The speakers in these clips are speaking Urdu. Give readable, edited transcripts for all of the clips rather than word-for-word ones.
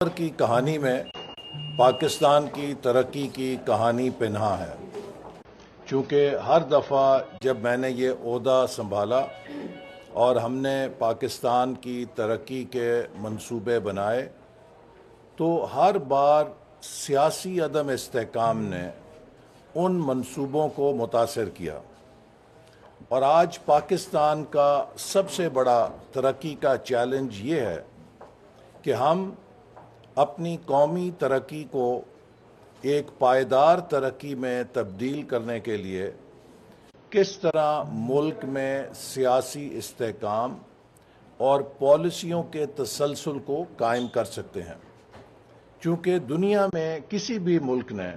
کی کہانی میں پاکستان کی ترقی کی کہانی پنہاں ہے، چونکہ ہر دفعہ جب میں نے یہ عہدہ سنبھالا اور ہم نے پاکستان کی ترقی کے منصوبے بنائے تو ہر بار سیاسی عدم استحکام نے ان منصوبوں کو متاثر کیا، اور آج پاکستان کا سب سے بڑا ترقی کا چیلنج یہ ہے کہ ہم اپنی قومی ترقی کو ایک پائیدار ترقی میں تبدیل کرنے کے لیے کس طرح ملک میں سیاسی استحکام اور پالیسیوں کے تسلسل کو قائم کر سکتے ہیں، چونکہ دنیا میں کسی بھی ملک نے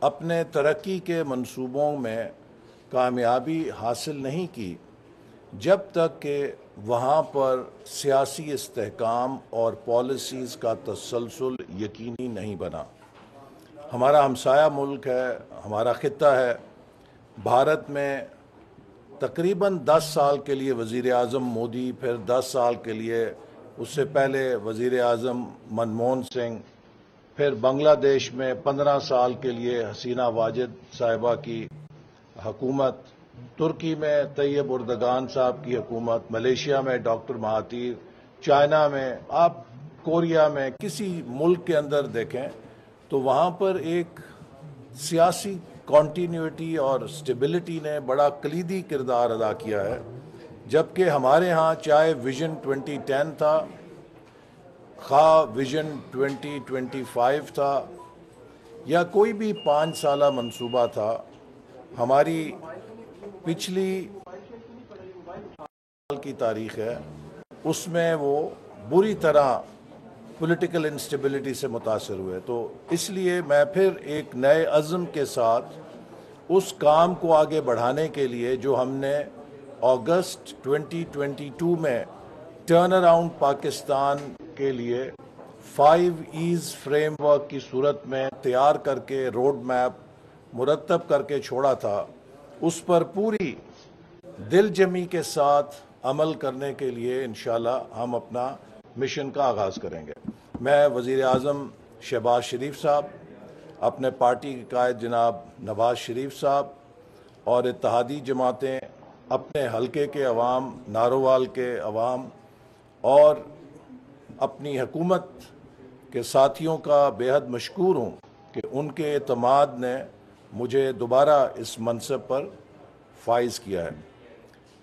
اپنے ترقی کے منصوبوں میں کامیابی حاصل نہیں کی جب تک کہ وہاں پر سیاسی استحکام اور پالیسیز کا تسلسل یقینی نہیں بنا۔ ہمارا ہمسایہ ملک ہے، ہمارا خطہ ہے، بھارت میں تقریباً 10 سال کے لیے وزیر اعظم مودی، پھر 10 سال کے لیے اس سے پہلے وزیر اعظم منموہن سنگھ، پھر بنگلہ دیش میں 15 سال کے لیے حسینہ واجد صاحبہ کی حکومت، ترکی میں طیب اردگان صاحب کی حکومت، ملیشیا میں ڈاکٹر مہاتیر، چائنا میں، آپ کوریا میں کسی ملک کے اندر دیکھیں تو وہاں پر ایک سیاسی کانٹینیوٹی اور سٹیبلٹی نے بڑا کلیدی کردار ادا کیا ہے، جبکہ ہمارے ہاں چاہے ویژن 2010 تھا، خواہ ویژن 2025 تھا، یا کوئی بھی 5 سالہ منصوبہ تھا، ہماری پچھلی سال کی تاریخ ہے اس میں وہ بری طرح پولیٹیکل انسٹیبلٹی سے متاثر ہوئے۔ تو اس لیے میں پھر ایک نئے عزم کے ساتھ اس کام کو آگے بڑھانے کے لیے جو ہم نے اگست 2022 میں ٹرن اراؤنڈ پاکستان کے لیے 5 ایز فریم ورک کی صورت میں تیار کر کے روڈ میپ مرتب کر کے چھوڑا تھا، اس پر پوری دل جمی کے ساتھ عمل کرنے کے لیے انشاءاللہ ہم اپنا مشن کا آغاز کریں گے۔ میں وزیر اعظم شہباز شریف صاحب، اپنے پارٹی کے قائد جناب نواز شریف صاحب اور اتحادی جماعتیں، اپنے حلقے کے عوام، نارووال کے عوام اور اپنی حکومت کے ساتھیوں کا بے حد مشکور ہوں کہ ان کے اعتماد نے مجھے دوبارہ اس منصب پر فائز کیا ہے۔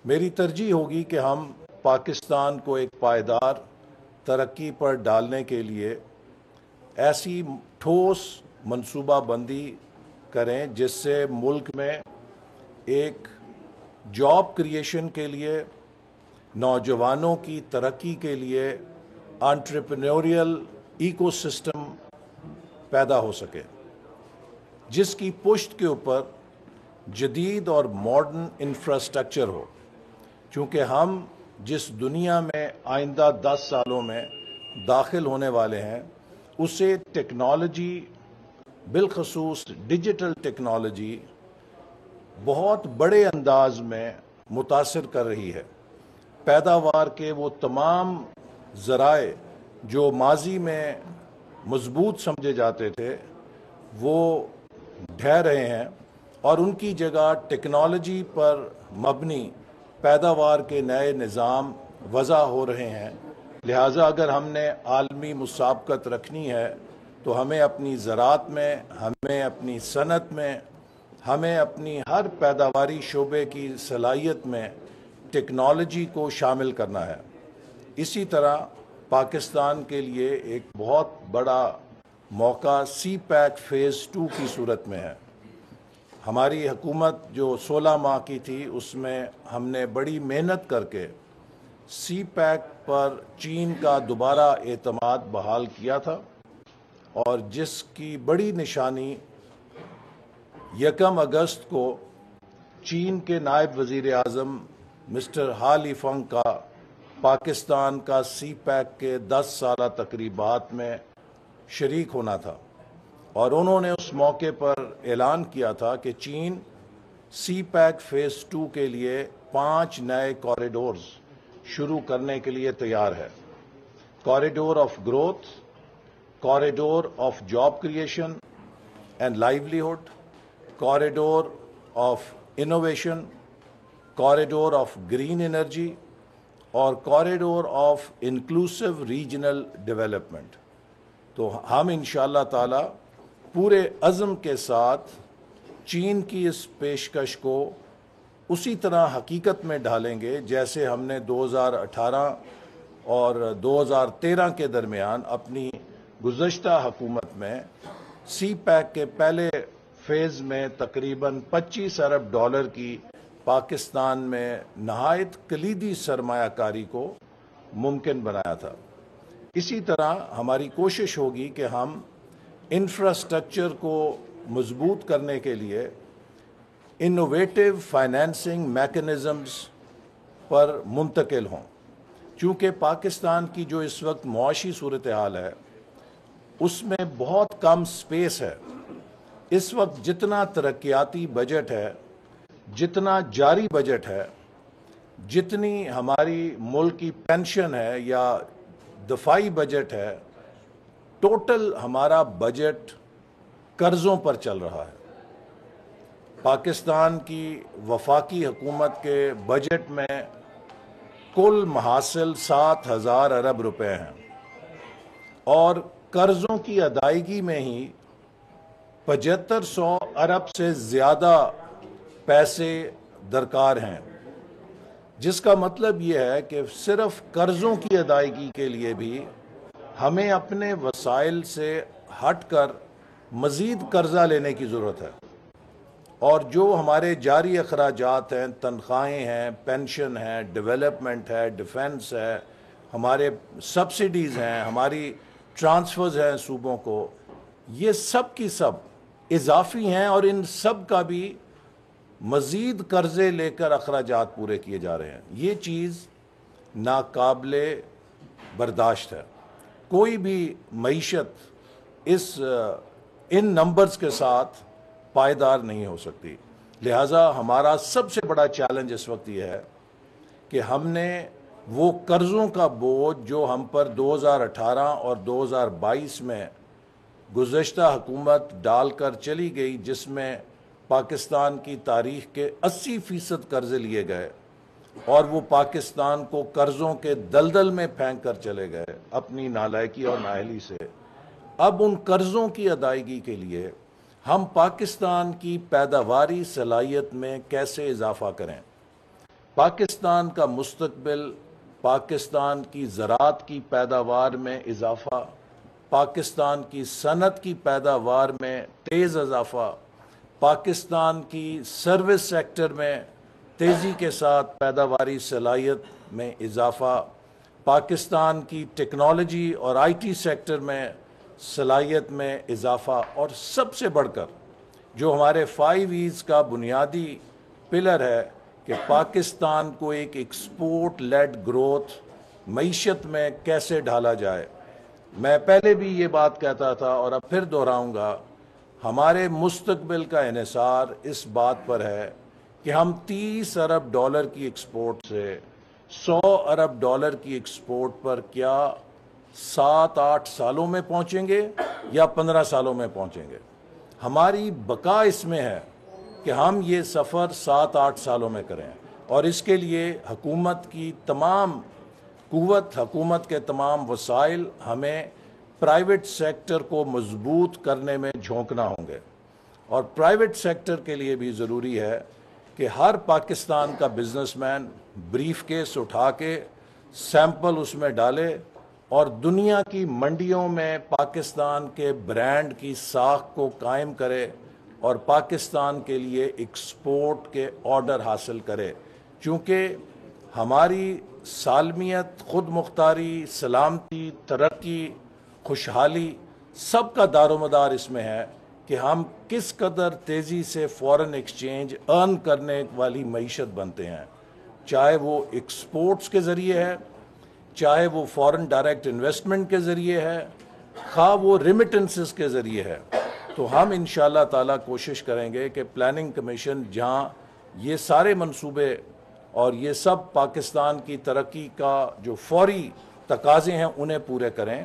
میری ترجیح ہوگی کہ ہم پاکستان کو ایک پائیدار ترقی پر ڈالنے کے لیے ایسی ٹھوس منصوبہ بندی کریں جس سے ملک میں ایک جاب کریشن کے لیے، نوجوانوں کی ترقی کے لیے انٹرپرینوریل ایکو سسٹم پیدا ہو سکے، جس کی پشت کے اوپر جدید اور ماڈرن انفراسٹرکچر ہو، چونکہ ہم جس دنیا میں آئندہ 10 سالوں میں داخل ہونے والے ہیں اسے ٹیکنالوجی، بالخصوص ڈیجیٹل ٹیکنالوجی بہت بڑے انداز میں متاثر کر رہی ہے۔ پیداوار کے وہ تمام ذرائع جو ماضی میں مضبوط سمجھے جاتے تھے وہ ڈھہ رہے ہیں، اور ان کی جگہ ٹیکنالوجی پر مبنی پیداوار کے نئے نظام وضع ہو رہے ہیں۔ لہٰذا اگر ہم نے عالمی مسابقت رکھنی ہے تو ہمیں اپنی زراعت میں، ہمیں اپنی صنعت میں، ہمیں اپنی ہر پیداواری شعبے کی صلاحیت میں ٹیکنالوجی کو شامل کرنا ہے۔ اسی طرح پاکستان کے لیے ایک بہت بڑا موقع سی پیک فیز 2 کی صورت میں ہے۔ ہماری حکومت جو 16 ماہ کی تھی اس میں ہم نے بڑی محنت کر کے سی پیک پر چین کا دوبارہ اعتماد بحال کیا تھا، اور جس کی بڑی نشانی 1 اگست کو چین کے نائب وزیر اعظم مسٹر ہا لی فنگ کا پاکستان کا سی پیک کے 10 سالہ تقریبات میں شریک ہونا تھا، اور انہوں نے اس موقع پر اعلان کیا تھا کہ چین سی پیک فیز 2 کے لیے 5 نئے کوریڈورز شروع کرنے کے لیے تیار ہے۔ Corridor of growth, corridor of job creation and livelihood, corridor of innovation, corridor of green energy, اور corridor of inclusive regional development. تو ہم انشاءاللہ تعالی پورے عزم کے ساتھ چین کی اس پیشکش کو اسی طرح حقیقت میں ڈھالیں گے جیسے ہم نے 2018 اور 2013 کے درمیان اپنی گزشتہ حکومت میں سی پیک کے پہلے فیز میں تقریباً $25 ارب کی پاکستان میں نہایت کلیدی سرمایہ کاری کو ممکن بنایا تھا. اسی طرح ہماری کوشش ہوگی کہ ہم انفراسٹرکچر کو مضبوط کرنے کے لیے انوویٹو فائنینسنگ میکنزمز پر منتقل ہوں. چونکہ پاکستان کی جو اس وقت معاشی صورتحال ہے اس میں بہت کم سپیس ہے. اس وقت جتنا ترقیاتی بجٹ ہے، جتنا جاری بجٹ ہے، جتنی ہماری ملک کی پینشن ہے یا دفاعی بجٹ ہے، ٹوٹل ہمارا بجٹ قرضوں پر چل رہا ہے. پاکستان کی وفاقی حکومت کے بجٹ میں کل محاصل 7,000 ارب روپے ہیں اور قرضوں کی ادائیگی میں ہی 7500 ارب سے زیادہ پیسے درکار ہیں، جس کا مطلب یہ ہے کہ صرف قرضوں کی ادائیگی کے لیے بھی ہمیں اپنے وسائل سے ہٹ کر مزید قرضہ لینے کی ضرورت ہے. اور جو ہمارے جاری اخراجات ہیں، تنخواہیں ہیں، پینشن ہے، ڈیولپمنٹ ہے، ڈیفنس ہے، ہمارے سبسڈیز ہیں، ہماری ٹرانسفرز ہیں صوبوں کو، یہ سب کی سب اضافی ہیں اور ان سب کا بھی مزید قرضے لے کر اخراجات پورے کیے جا رہے ہیں. یہ چیز ناقابل برداشت ہے. کوئی بھی معیشت ان نمبرز کے ساتھ پائیدار نہیں ہو سکتی. لہٰذا ہمارا سب سے بڑا چیلنج اس وقت یہ ہے کہ ہم نے وہ قرضوں کا بوجھ جو ہم پر 2018 اور 2022 میں گزشتہ حکومت ڈال کر چلی گئی، جس میں پاکستان کی تاریخ کے 80% قرضے لیے گئے اور وہ پاکستان کو قرضوں کے دلدل میں پھینک کر چلے گئے اپنی نالائکی اور نااہلی سے. اب ان قرضوں کی ادائیگی کے لیے ہم پاکستان کی پیداواری صلاحیت میں کیسے اضافہ کریں. پاکستان کا مستقبل، پاکستان کی زراعت کی پیداوار میں اضافہ، پاکستان کی صنعت کی پیداوار میں تیز اضافہ، پاکستان کی سروس سیکٹر میں تیزی کے ساتھ پیداواری صلاحیت میں اضافہ، پاکستان کی ٹیکنالوجی اور آئی ٹی سیکٹر میں صلاحیت میں اضافہ، اور سب سے بڑھ کر جو ہمارے 5 E's کا بنیادی پلر ہے کہ پاکستان کو ایک ایکسپورٹ لیڈ گروتھ معیشت میں کیسے ڈھالا جائے. میں پہلے بھی یہ بات کہتا تھا اور اب پھر دہراؤں گا، ہمارے مستقبل کا انحصار اس بات پر ہے کہ ہم $30 ارب کی ایکسپورٹ سے $100 ارب کی ایکسپورٹ پر کیا 7-8 سالوں میں پہنچیں گے یا 15 سالوں میں پہنچیں گے. ہماری بقا اس میں ہے کہ ہم یہ سفر 7-8 سالوں میں کریں، اور اس کے لیے حکومت کی تمام قوت، حکومت کے تمام وسائل ہمیں پرائیویٹ سیکٹر کو مضبوط کرنے میں جھونکنا ہوں گے. اور پرائیویٹ سیکٹر کے لیے بھی ضروری ہے کہ ہر پاکستان کا بزنس مین بریف کیس اٹھا کے سیمپل اس میں ڈالے اور دنیا کی منڈیوں میں پاکستان کے برانڈ کی ساکھ کو قائم کرے اور پاکستان کے لیے ایکسپورٹ کے آرڈر حاصل کرے. چونکہ ہماری سالمیت، خود مختاری، سلامتی، ترقی، خوشحالی سب کا دار و مدار اس میں ہے کہ ہم کس قدر تیزی سے فورن ایکسچینج ارن کرنے والی معیشت بنتے ہیں، چاہے وہ ایکسپورٹس کے ذریعے ہے، چاہے وہ فورن ڈائریکٹ انویسٹمنٹ کے ذریعے ہے، خواہ وہ ریمیٹنسز کے ذریعے ہے. تو ہم انشاءاللہ تعالیٰ کوشش کریں گے کہ پلاننگ کمیشن جہاں یہ سارے منصوبے اور یہ سب پاکستان کی ترقی کا جو فوری تقاضے ہیں انہیں پورے کریں.